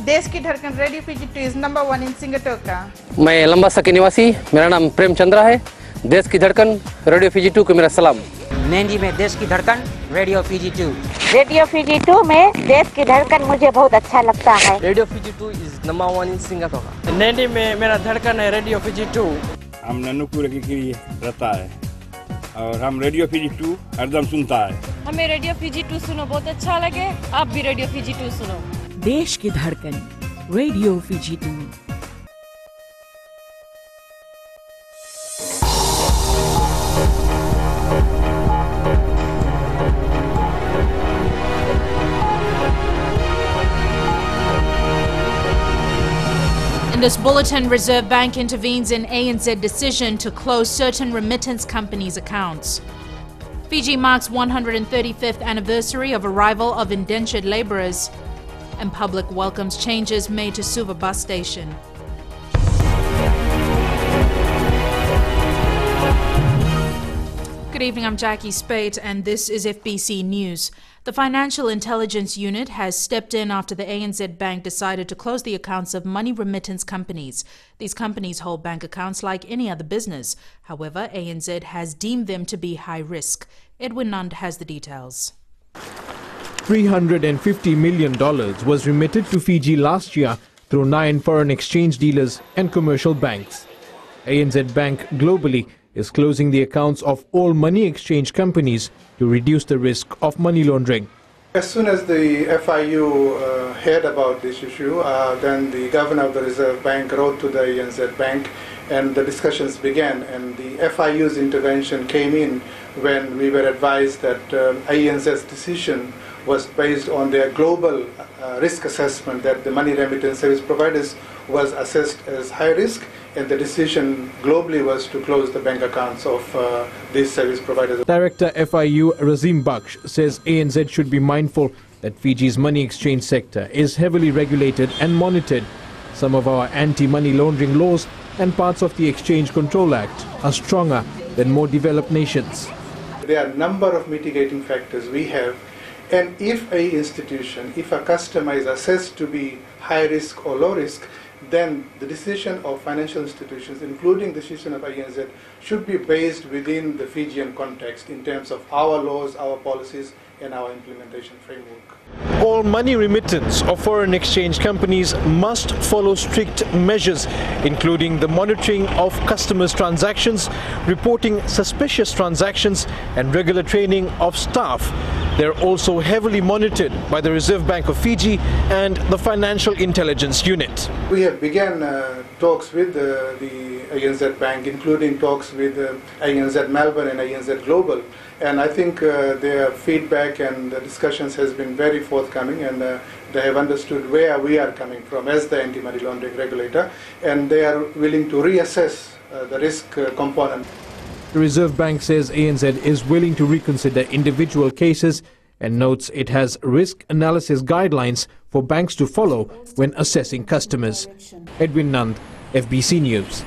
देश की धड़कन radio Fiji 2 is number 1 in Singapore का। मैं लंबासा के निवासी, मेरा नाम प्रेम चंद्रा है। देश की धड़कन रेडियो फीजी 2 को मेरा सलाम। नैनी में देश की धड़कन रेडियो फीजी 2। रेडियो फीजी 2 में देश की धड़कन मुझे बहुत अच्छा लगता है। Radio Fiji 2 is number 1 in Singapore. Naini में मेरा धड़कन है रेडियो फीजी 2। हम नन्नूपुर की रहता है और हम रेडियो फीजी 2 हरदम सुनता है। हमें रेडियो फीजी 2 सुनो, बहुत अच्छा लगे। आप भी रेडियो फीजी 2 सुनो। देश की धड़कन radio Fiji 2। In this bulletin, Reserve Bank intervenes in ANZ decision to close certain remittance companies' accounts. Fiji marks 135th anniversary of arrival of indentured labourers, and public welcomes changes made to Suva bus station. Good evening, I'm Jackie Spate and this is FBC News. The Financial Intelligence Unit has stepped in after the ANZ Bank decided to close the accounts of money remittance companies. These companies hold bank accounts like any other business. However, ANZ has deemed them to be high risk. Edwin Nund has the details. $350 million was remitted to Fiji last year through 9 foreign exchange dealers and commercial banks. ANZ Bank globally is closing the accounts of all money exchange companies to reduce the risk of money laundering. As soon as the FIU heard about this issue, then the governor of the Reserve Bank wrote to the ANZ Bank and the discussions began, and the FIU's intervention came in when we were advised that ANZ's decision was based on their global risk assessment that the money remittance service providers was assessed as high risk, and the decision globally was to close the bank accounts of these service providers. Director FIU Razim Baksh says ANZ should be mindful that Fiji's money exchange sector is heavily regulated and monitored. Some of our anti-money laundering laws and parts of the Exchange Control Act are stronger than more developed nations. There are a number of mitigating factors we have, and if a institution, if a customer is assessed to be high risk or low risk, then the decision of financial institutions, including the decision of ANZ, should be based within the Fijian context in terms of our laws, our policies, and our implementation framework. All money remittance of foreign exchange companies must follow strict measures, including the monitoring of customers' transactions, reporting suspicious transactions, and regular training of staff. They're also heavily monitored by the Reserve Bank of Fiji and the Financial Intelligence Unit. We have begun talks with the ANZ Bank, including talks with ANZ Melbourne and ANZ Global. And I think their feedback and the discussions has been very forthcoming, and they have understood where we are coming from as the anti-money laundering regulator, and they are willing to reassess the risk component. The Reserve Bank says ANZ is willing to reconsider individual cases and notes it has risk analysis guidelines for banks to follow when assessing customers. Edwin Nund, FBC News.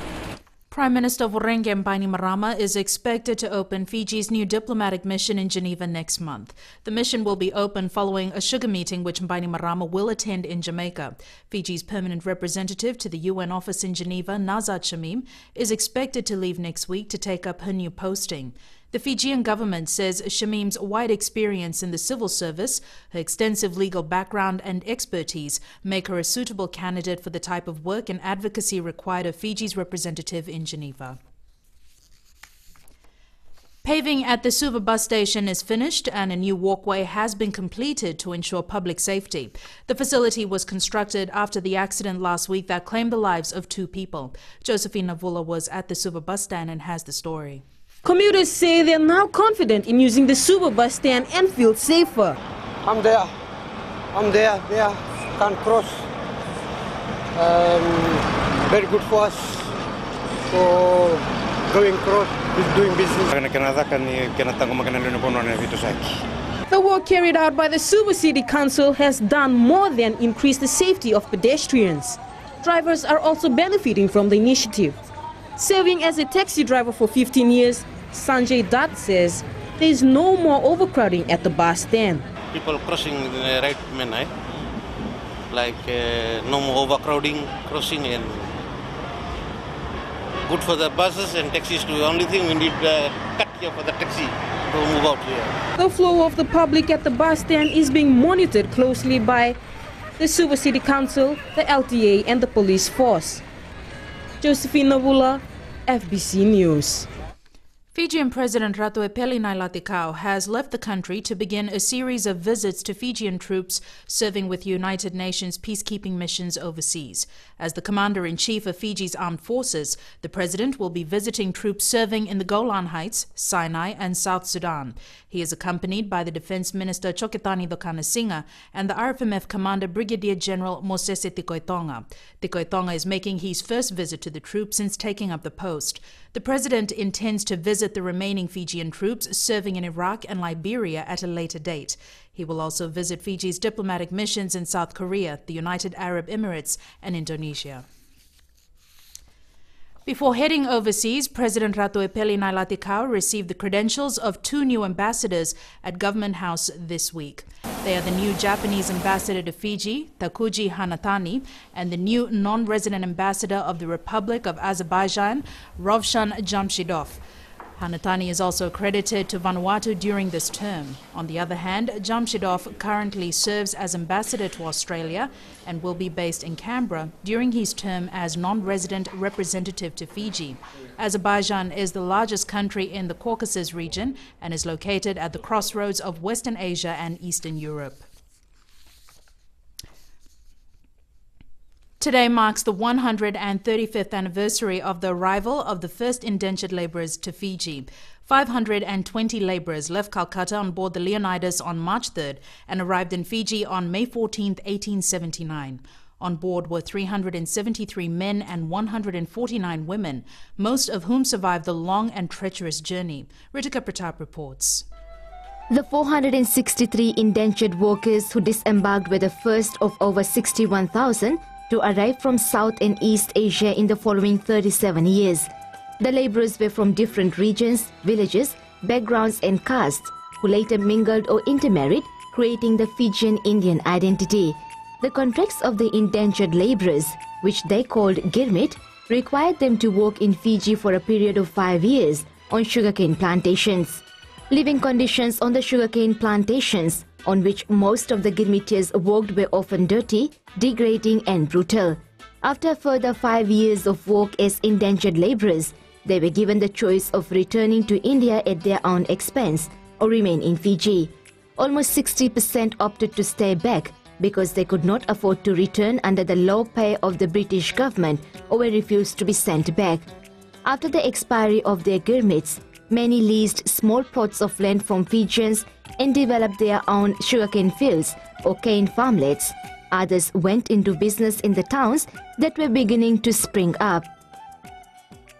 Prime Minister Vorengen Bainimarama is expected to open Fiji's new diplomatic mission in Geneva next month. The mission will be open following a sugar meeting which Bainimarama will attend in Jamaica. Fiji's permanent representative to the UN office in Geneva, Nazat Shamim, is expected to leave next week to take up her new posting. The Fijian government says Shamim's wide experience in the civil service, her extensive legal background and expertise make her a suitable candidate for the type of work and advocacy required of Fiji's representative in Geneva. Paving at the Suva bus station is finished and a new walkway has been completed to ensure public safety. The facility was constructed after the accident last week that claimed the lives of 2 people. Josephine Navula was at the Suva bus stand and has the story. Commuters say they're now confident in using the Suva bus stand and feel safer. I'm there, can't cross. Very good for us for going cross, doing business. The work carried out by the Suva City Council has done more than increase the safety of pedestrians. Drivers are also benefiting from the initiative. Serving as a taxi driver for 15 years, Sanjay Dutt says there is no more overcrowding at the bus stand. People crossing the right man, like no more overcrowding crossing, and good for the buses and taxis too. The only thing we need cut here for the taxi to move out here. The flow of the public at the bus stand is being monitored closely by the Suva City Council, the LTA and the police force. Josephine Navula, FBC News. Fijian President Ratoepeli Nailatikau has left the country to begin a series of visits to Fijian troops serving with United Nations peacekeeping missions overseas. As the Commander-in-Chief of Fiji's armed forces, the President will be visiting troops serving in the Golan Heights, Sinai and South Sudan. He is accompanied by the Defence Minister Choketani Dokanasinga and the RFMF Commander Brigadier General Mosese Tikoitonga. Tikoitonga is making his first visit to the troops since taking up the post. The President intends to visit the remaining Fijian troops serving in Iraq and Liberia at a later date. He will also visit Fiji's diplomatic missions in South Korea, the United Arab Emirates and Indonesia. Before heading overseas, President Ratoepeli Nailatikau received the credentials of 2 new ambassadors at Government House this week. They are the new Japanese ambassador to Fiji, Takuji Hanatani, and the new non-resident ambassador of the Republic of Azerbaijan, Rovshan Jamshidov. Hanatani is also accredited to Vanuatu during this term. On the other hand, Jamshidov currently serves as ambassador to Australia and will be based in Canberra during his term as non-resident representative to Fiji. Azerbaijan is the largest country in the Caucasus region and is located at the crossroads of Western Asia and Eastern Europe. Today marks the 135th anniversary of the arrival of the first indentured labourers to Fiji. 520 labourers left Calcutta on board the Leonidas on March 3rd and arrived in Fiji on May 14, 1879. On board were 373 men and 149 women, most of whom survived the long and treacherous journey. Ritika Pratap reports. The 463 indentured workers who disembarked were the first of over 61,000 to arrive from South and East Asia in the following 37 years. The labourers were from different regions, villages, backgrounds and castes, who later mingled or intermarried, creating the Fijian Indian identity. The contracts of the indentured labourers, which they called girmit, required them to work in Fiji for a period of 5 years on sugarcane plantations. Living conditions on the sugarcane plantations, on which most of the girmitiers worked, were often dirty, degrading and brutal. After a further 5 years of work as indentured labourers, they were given the choice of returning to India at their own expense or remain in Fiji. Almost 60% opted to stay back because they could not afford to return under the low pay of the British government or were refused to be sent back. After the expiry of their girmits, many leased small plots of land from Fijians and developed their own sugarcane fields or cane farmlets. Others went into business in the towns that were beginning to spring up.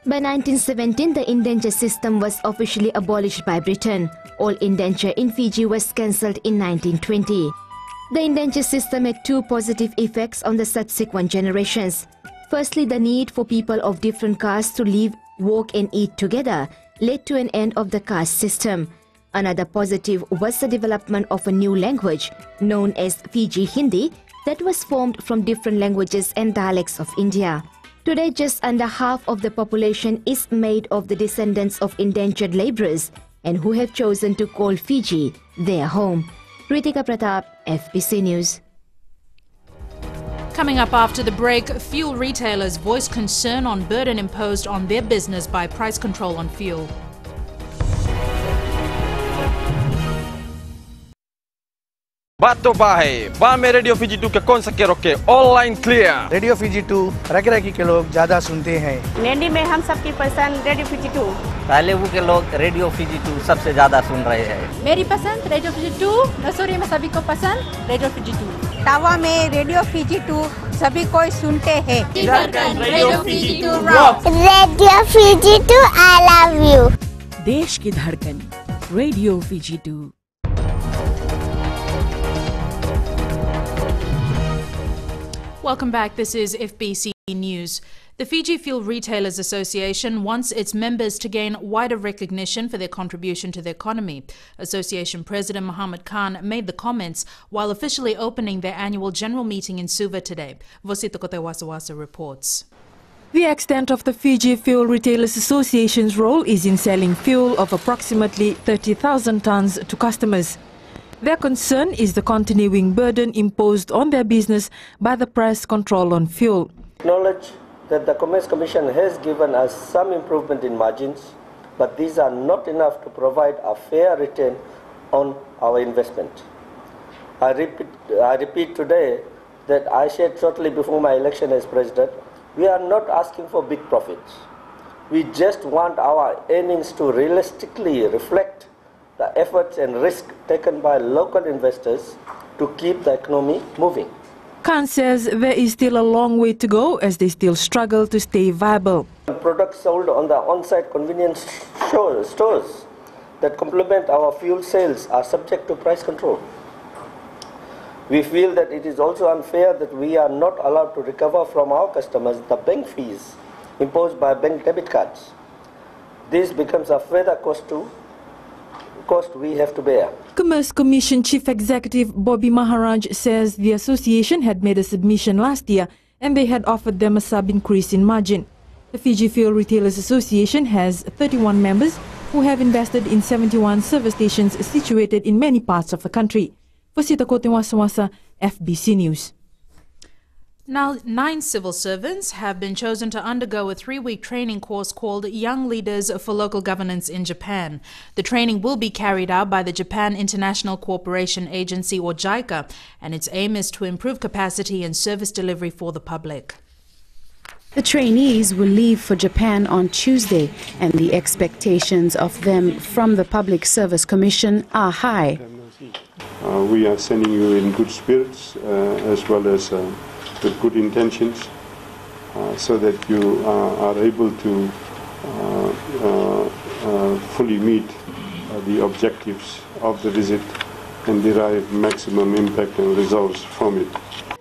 By 1917, the indenture system was officially abolished by Britain. All indenture in Fiji was cancelled in 1920. The indenture system had 2 positive effects on the subsequent generations. Firstly, the need for people of different castes to live, work and eat together led to an end of the caste system. Another positive was the development of a new language known as Fiji Hindi that was formed from different languages and dialects of India. Today, just under half of the population is made of the descendants of indentured labourers and who have chosen to call Fiji their home. Ritika Pratap, FBC News. Coming up after the break, fuel retailers voice concern on burden imposed on their business by price control on fuel. Bato bahe, ba में radio Fiji 2 के कौन सा के रोके online clear. Radio Fiji 2 रगी के लोग ज्यादा सुनते हैं। नैनी में हम सबकी पसंद रेडियो Fiji 2। तालेबू के लोग रेडियो Fiji 2 सबसे ज्यादा सुन रहे हैं। मेरी पसंद रेडियो Fiji 2, रसोई में सभी को पसंद रेडियो Fiji 2। तावा में रेडियो Fiji 2 सभी कोई सुनते हैं। Radio Fiji 2 rock. Radio Fiji 2 I love you. देश की धड़कन radio Fiji 2। Welcome back. This is FBC News. The Fiji Fuel Retailers Association wants its members to gain wider recognition for their contribution to the economy. Association President Mohammed Khan made the comments while officially opening their annual general meeting in Suva today. Vosita Kotewasawasa reports. The extent of the Fiji Fuel Retailers Association's role is in selling fuel of approximately 30,000 tons to customers. Their concern is the continuing burden imposed on their business by the price control on fuel. Acknowledge that the Commerce Commission has given us some improvement in margins, but these are not enough to provide a fair return on our investment. I repeat today that I said shortly before my election as president, we are not asking for big profits. We just want our earnings to realistically reflect the efforts and risk taken by local investors to keep the economy moving. Khan says there is still a long way to go as they still struggle to stay viable. Products sold on the on-site convenience stores that complement our fuel sales are subject to price control. We feel that it is also unfair that we are not allowed to recover from our customers the bank fees imposed by bank debit cards. This becomes a further cost we have to bear. Commerce Commission Chief Executive Bobby Maharaj says the association had made a submission last year and they had offered them a sub-increase in margin. The Fiji Fuel Retailers Association has 31 members who have invested in 71 service stations situated in many parts of the country. Vosita Kotewasawasa, FBC News. Now, 9 civil servants have been chosen to undergo a 3-week training course called Young Leaders for Local Governance in Japan. The training will be carried out by the Japan International Cooperation Agency, or JICA, and its aim is to improve capacity and service delivery for the public. The trainees will leave for Japan on Tuesday, and the expectations of them from the Public Service Commission are high. We are sending you in good spirits as well as with good intentions so that you are able to fully meet the objectives of the visit and derive maximum impact and results from it.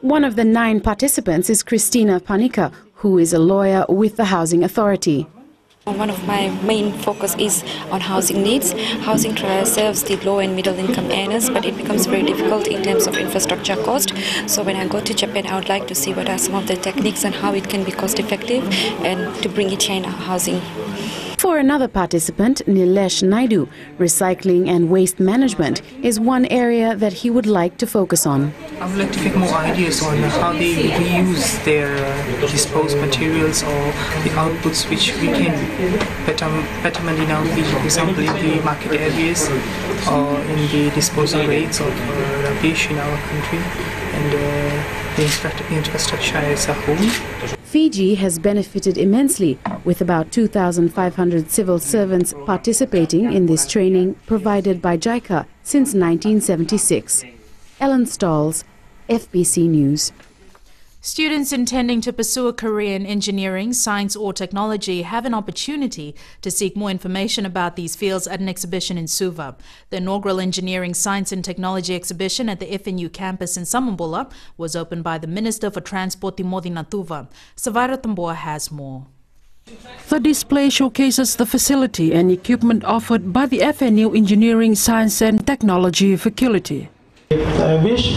One of the 9 participants is Christina Panika, who is a lawyer with the Housing Authority. One of my main focus is on housing needs. Housing serves the low and middle income earners, but it becomes very difficult in terms of infrastructure cost. So when I go to Japan, I would like to see what are some of the techniques and how it can be cost effective and to bring it here in housing. For another participant, Nilesh Naidu, recycling and waste management is one area that he would like to focus on. I would like to get more ideas on how they reuse their disposed materials or the outputs which we can betterment in our Fiji, for example in the market areas or in the disposal rates of rubbish in our country and the infrastructure as a whole. Fiji has benefited immensely, with about 2,500 civil servants participating in this training provided by JICA since 1976. Ellen Stalls, FBC News. Students intending to pursue a career in engineering, science or technology have an opportunity to seek more information about these fields at an exhibition in Suva. The inaugural Engineering, Science and Technology exhibition at the FNU campus in Samambula was opened by the Minister for Transport Timothy Natuva. Savaira Tamboa has more. The display showcases the facility and equipment offered by the FNU Engineering, Science and Technology faculty. I wish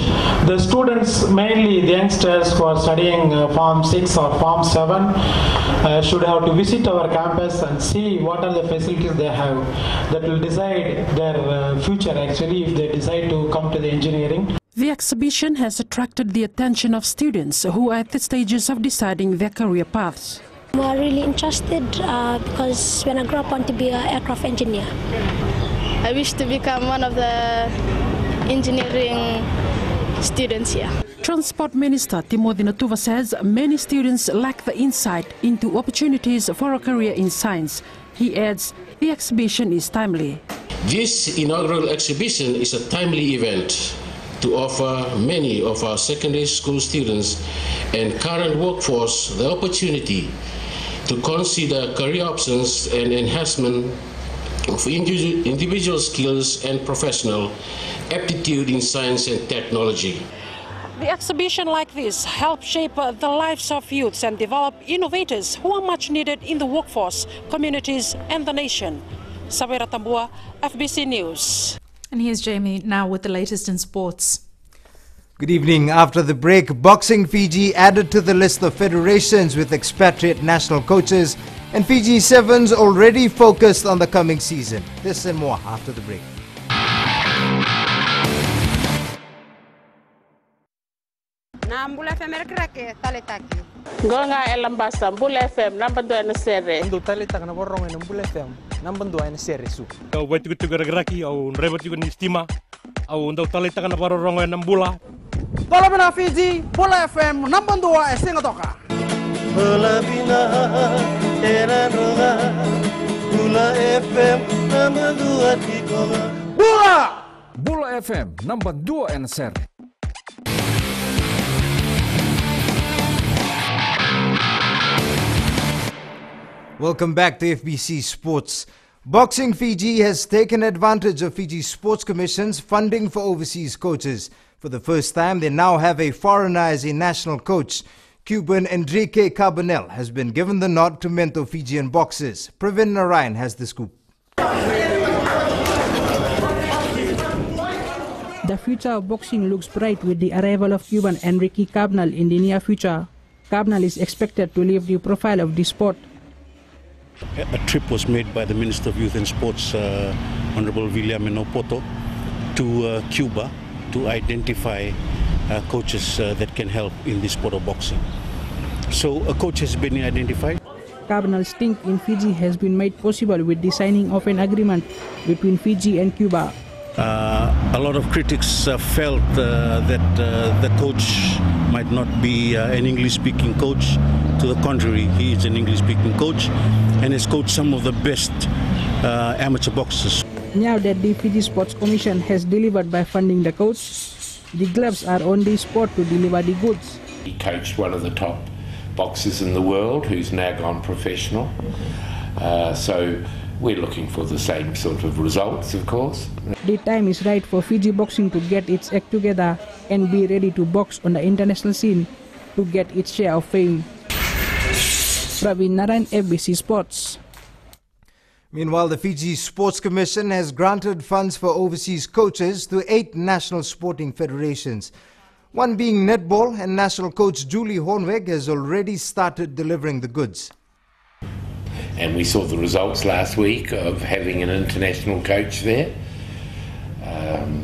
the students, mainly the youngsters who are studying Form 6 or Form 7, should have to visit our campus and see what are the facilities they have that will decide their future actually if they decide to come to the engineering. The exhibition has attracted the attention of students who are at the stages of deciding their career paths. I'm really interested because when I grow up I want to be an aircraft engineer. I wish to become one of the engineering students here. Transport Minister Timothy Natuva says many students lack the insight into opportunities for a career in science. He adds the exhibition is timely. This inaugural exhibition is a timely event to offer many of our secondary school students and current workforce the opportunity to consider career options and enhancement of individual skills and professional aptitude in science and technology. The exhibition like this helps shape the lives of youths and develop innovators who are much needed in the workforce, communities and the nation. Sabira Tambua, FBC News. And here's Jamie now with the latest in sports. Good evening. After the break, Boxing Fiji added to the list of federations with expatriate national coaches, and Fiji Sevens already focused on the coming season. This and more after the break. Nambula FM rake taletaki. Gonga elambasa Mbula FM nambandu ana serre. Ndu taleta kana borong ena Mbula FM nambandu ana serre su. Au baitu tu garaki au nreba tu ni stima au ndu taleta kana borong ena Mbula. Bola bina Fiji Mbula FM nambandu wa singa toka. Bola bina era roga Mbula FM nambandu wa tikoga. Mbula FM nambandu ana serre. Welcome back to FBC Sports. Boxing Fiji has taken advantage of Fiji's Sports Commission's funding for overseas coaches. For the first time, they now have a foreigner as a national coach. Cuban Enrique Carbonell has been given the nod to mentor Fijian boxers. Pravin Narayan has the scoop. The future of boxing looks bright with the arrival of Cuban Enrique Carbonell in the near future. Carbonell is expected to lift the profile of the sport. A trip was made by the Minister of Youth and Sports, Honorable William Opoto, to Cuba to identify coaches that can help in the sport of boxing. So a coach has been identified. Carbonell's stint in Fiji has been made possible with the signing of an agreement between Fiji and Cuba. A lot of critics felt that the coach might not be an English-speaking coach. To the contrary, he is an English-speaking coach and has coached some of the best amateur boxers. Now that the Fiji Sports Commission has delivered by funding the coach, the gloves are on the sport to deliver the goods. He coached one of the top boxers in the world who's now gone professional. So we're looking for the same sort of results, of course. The time is right for Fiji boxing to get its act together and be ready to box on the international scene to get its share of fame. Pravin Narayan, FBC Sports. Meanwhile, the Fiji Sports Commission has granted funds for overseas coaches to 8 national sporting federations. One being netball, and national coach Julie Hornweg has already started delivering the goods. And we saw the results last week of having an international coach there.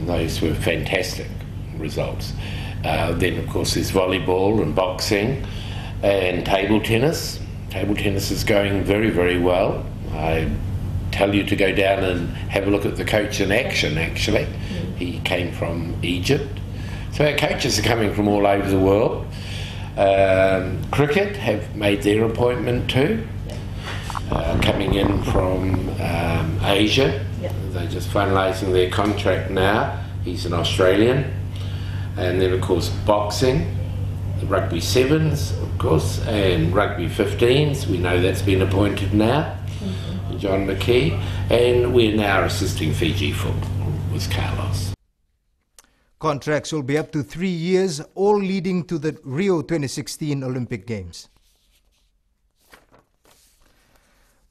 Those were fantastic results. Then, of course, there's volleyball and boxing and table tennis. Table tennis is going very, very well. I tell you to go down and have a look at the coach in action, actually. He came from Egypt. So our coaches are coming from all over the world. Cricket have made their appointment too. Coming in from Asia. They're just finalising their contract now. He's an Australian. And then, of course, boxing, the rugby sevens, of course, and rugby 15s. We know that's been appointed now, John McKee. And we're now assisting Fiji football with Carlos. Contracts will be up to 3 years, all leading to the Rio 2016 Olympic Games.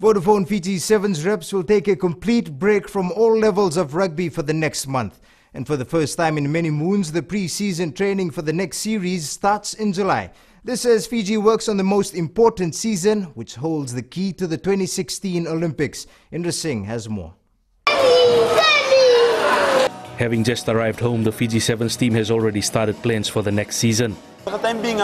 Vodafone Fiji Sevens reps will take a complete break from all levels of rugby for the next month. And for the first time in many moons, the pre-season training for the next series starts in July. This as Fiji works on the most important season, which holds the key to the 2016 Olympics. Indra Singh has more. Having just arrived home, the Fiji Sevens team has already started plans for the next season. For the time being,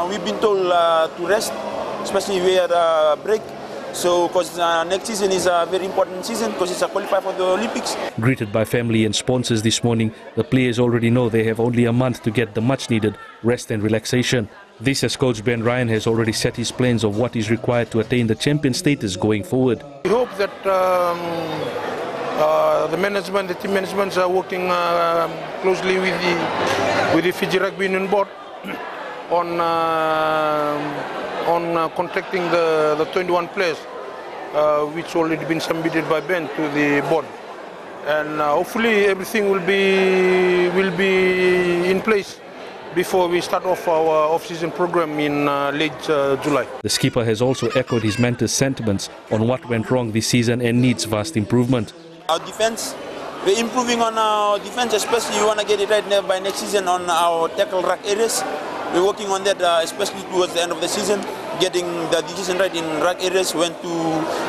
we've been told to rest, especially we had a break. So, because next season is a very important season because it's a qualifier for the Olympics. Greeted by family and sponsors this morning, the players already know they have only a month to get the much-needed rest and relaxation. This as Coach Ben Ryan has already set his plans of what is required to attain the champion status going forward. We hope that the management, the team management are working closely with the Fiji Rugby Union Board on contracting the 21 players, which already been submitted by Ben to the board, and hopefully everything will be in place before we start off our off-season program in late July. The skipper has also echoed his mentor's sentiments on what went wrong this season and needs vast improvement. Our defense, we're improving on our defense, especially we want to get it right by next season on our tackle rack areas. We're working on that, especially towards the end of the season, getting the decision right in rack areas, when to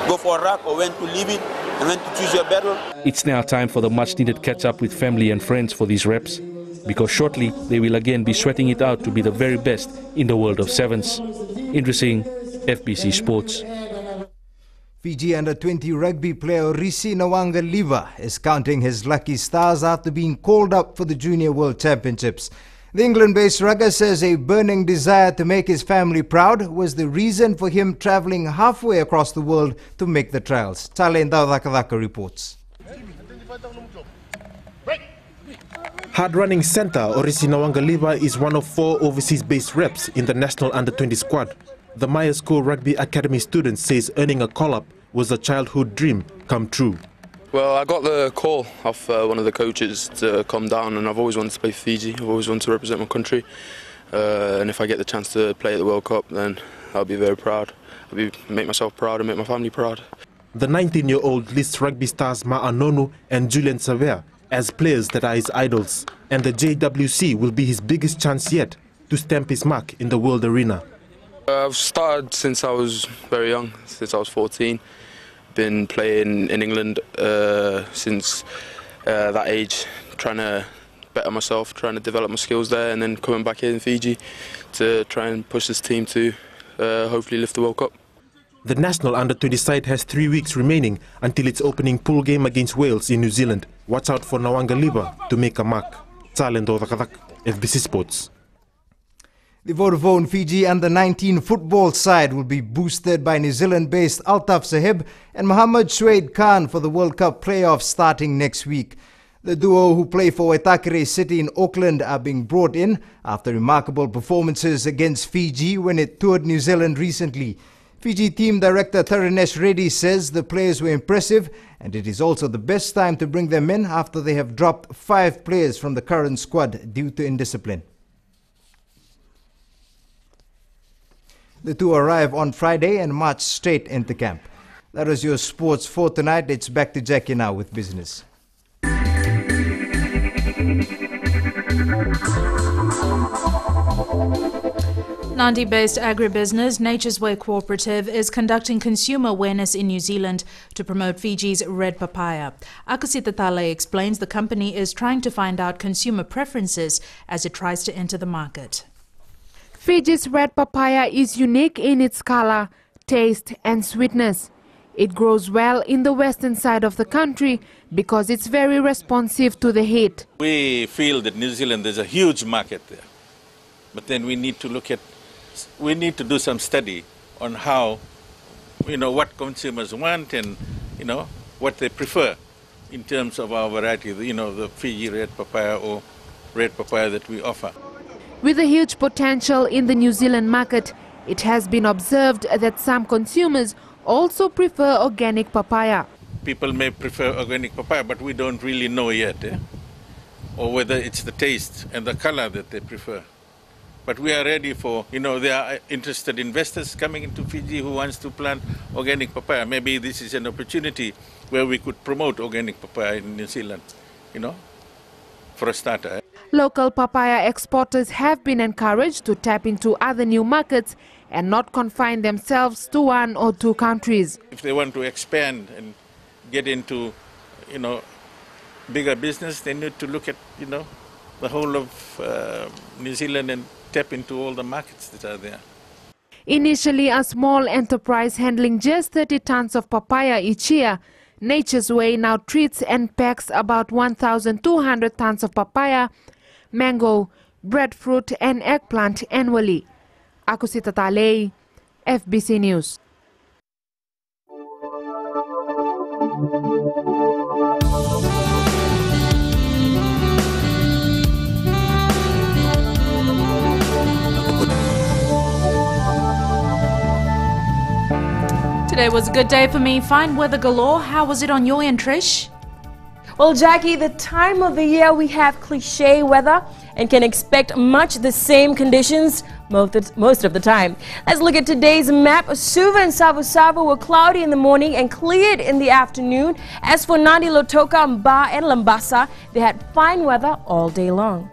go for a rack or when to leave it, and when to choose your battle. It's now time for the much-needed catch-up with family and friends for these reps, because shortly they will again be sweating it out to be the very best in the world of sevens. Interesting, FBC Sports. Fiji under-20 rugby player Risi Nawanga-Liva is counting his lucky stars after being called up for the Junior World Championships. The England-based rugger says a burning desire to make his family proud was the reason for him travelling halfway across the world to make the trials. Talenda Dakadaka reports. Hard-running centre Orisi Nawanga-Liva is one of 4 overseas-based reps in the national under-20 squad. The Maya School Rugby Academy student says earning a call-up was a childhood dream come true. Well, I got the call off one of the coaches to come down, and I've always wanted to play for Fiji. I've always wanted to represent my country, and if I get the chance to play at the World Cup, then I'll be very proud. Make myself proud and make my family proud. The 19-year-old lists rugby stars Ma'a Nonu and Julian Savea as players that are his idols, and the JWC will be his biggest chance yet to stamp his mark in the world arena. I've started since I was very young, since I was 14. Been playing in England since that age, trying to better myself, trying to develop my skills there, and then coming back here in Fiji to try and push this team to hopefully lift the World Cup. The national under-20 side has 3 weeks remaining until its opening pool game against Wales in New Zealand. Watch out for Nawanga-Liva to make a mark. Talendo Dakadak, FBC Sports. The Vodafone Fiji under-19 football side will be boosted by New Zealand-based Altaf Sahib and Mohammad Shuaid Khan for the World Cup playoffs starting next week. The duo, who play for Waitakere City in Auckland, are being brought in after remarkable performances against Fiji when it toured New Zealand recently. Fiji team director Tharinesh Reddy says the players were impressive, and it is also the best time to bring them in after they have dropped 5 players from the current squad due to indiscipline. The two arrive on Friday and march straight into camp. That was your sports for tonight. It's back to Jackie now with business. Nandi-based agribusiness Nature's Way Cooperative is conducting consumer awareness in New Zealand to promote Fiji's red papaya. Akusita Tale explains the company is trying to find out consumer preferences as it tries to enter the market. Fiji's red papaya is unique in its color, taste and sweetness. It grows well in the western side of the country because it's very responsive to the heat. We feel that New Zealand is a huge market there. But then we need to do some study on how, what consumers want and, what they prefer in terms of our variety, the Fiji red papaya or red papaya that we offer. With a huge potential in the New Zealand market, it has been observed that some consumers also prefer organic papaya. People may prefer organic papaya, but we don't really know yet, or whether it's the taste and the color that they prefer. But we are ready for, there are interested investors coming into Fiji who wants to plant organic papaya. Maybe this is an opportunity where we could promote organic papaya in New Zealand, for a starter. Local papaya exporters have been encouraged to tap into other new markets and not confine themselves to 1 or 2 countries. If they want to expand and get into, bigger business, they need to look at, the whole of New Zealand and tap into all the markets that are there. Initially a small enterprise handling just 30 tons of papaya each year, Nature's Way now treats and packs about 1,200 tons of papaya, mango, breadfruit and eggplant annually. Akusita Talei, FBC News. Today was a good day for me. Fine weather galore. How was it on your end, Trish? Well, Jackie, the time of the year we have cliche weather and can expect much the same conditions most of the time. Let's look at today's map. Suva and Savu were cloudy in the morning and cleared in the afternoon. As for Nadi, Lotoka, Mba and Lambasa, they had fine weather all day long.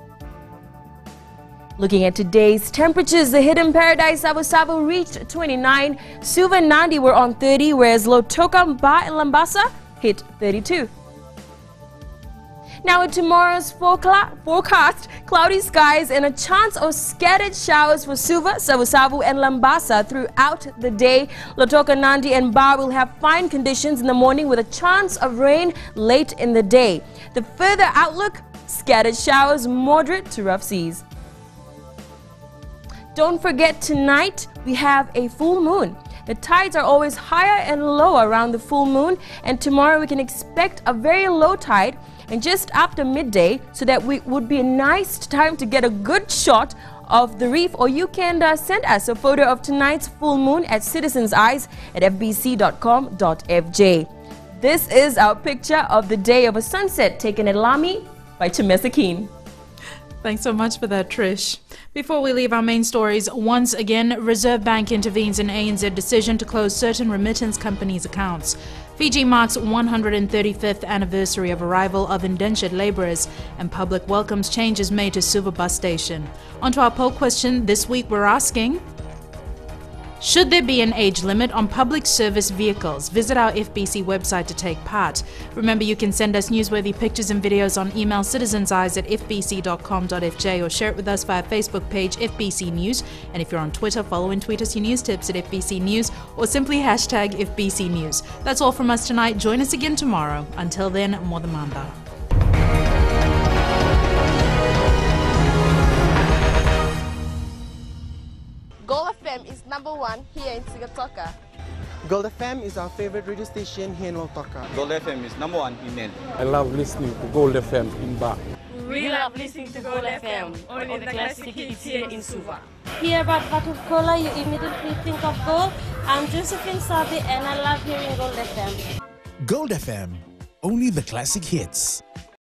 Looking at today's temperatures, the hidden paradise Savu reached 29. Suva and Nadi were on 30, whereas Lotoka, Mba and Lambasa hit 32. Now with tomorrow's forecast, cloudy skies and a chance of scattered showers for Suva, Savu and Lambasa throughout the day. Lotoka, Nandi and Ba will have fine conditions in the morning with a chance of rain late in the day. The further outlook, scattered showers, moderate to rough seas. Don't forget, tonight we have a full moon. The tides are always higher and lower around the full moon, and tomorrow we can expect a very low tide and just after midday, so that would be a nice time to get a good shot of the reef. Or you can send us a photo of tonight's full moon at Citizens Eyes at fbc.com.fj. This is our picture of the day of a sunset taken at Lami by Chimesa Keen. Thanks so much for that, Trish. Before we leave our main stories, once again, Reserve Bank intervenes in ANZ decision to close certain remittance companies' accounts. Fiji marks 135th anniversary of arrival of Indentured Labourers, and public welcomes changes made to Suva bus station. On to our poll question this week, we're asking: should there be an age limit on public service vehicles? Visit our FBC website to take part. Remember, you can send us newsworthy pictures and videos on email citizenseyes@fbc.com.fj or share it with us via Facebook page FBC News. And if you're on Twitter, follow and tweet us your news tips at FBC News or simply hashtag FBC News. That's all from us tonight. Join us again tomorrow. Until then, Modamanda. Gold FM is #1 here in Sigatoka. Gold FM is our favorite radio station here in Lotoka. Gold FM is #1 in Nen. I love listening to Gold FM in Ba. We love listening to Gold FM, only the classic hits here in Suva. Hear about Batu Cola, you immediately think of gold. I'm Josephine Sabi and I love hearing Gold FM. Gold FM, only the classic hits.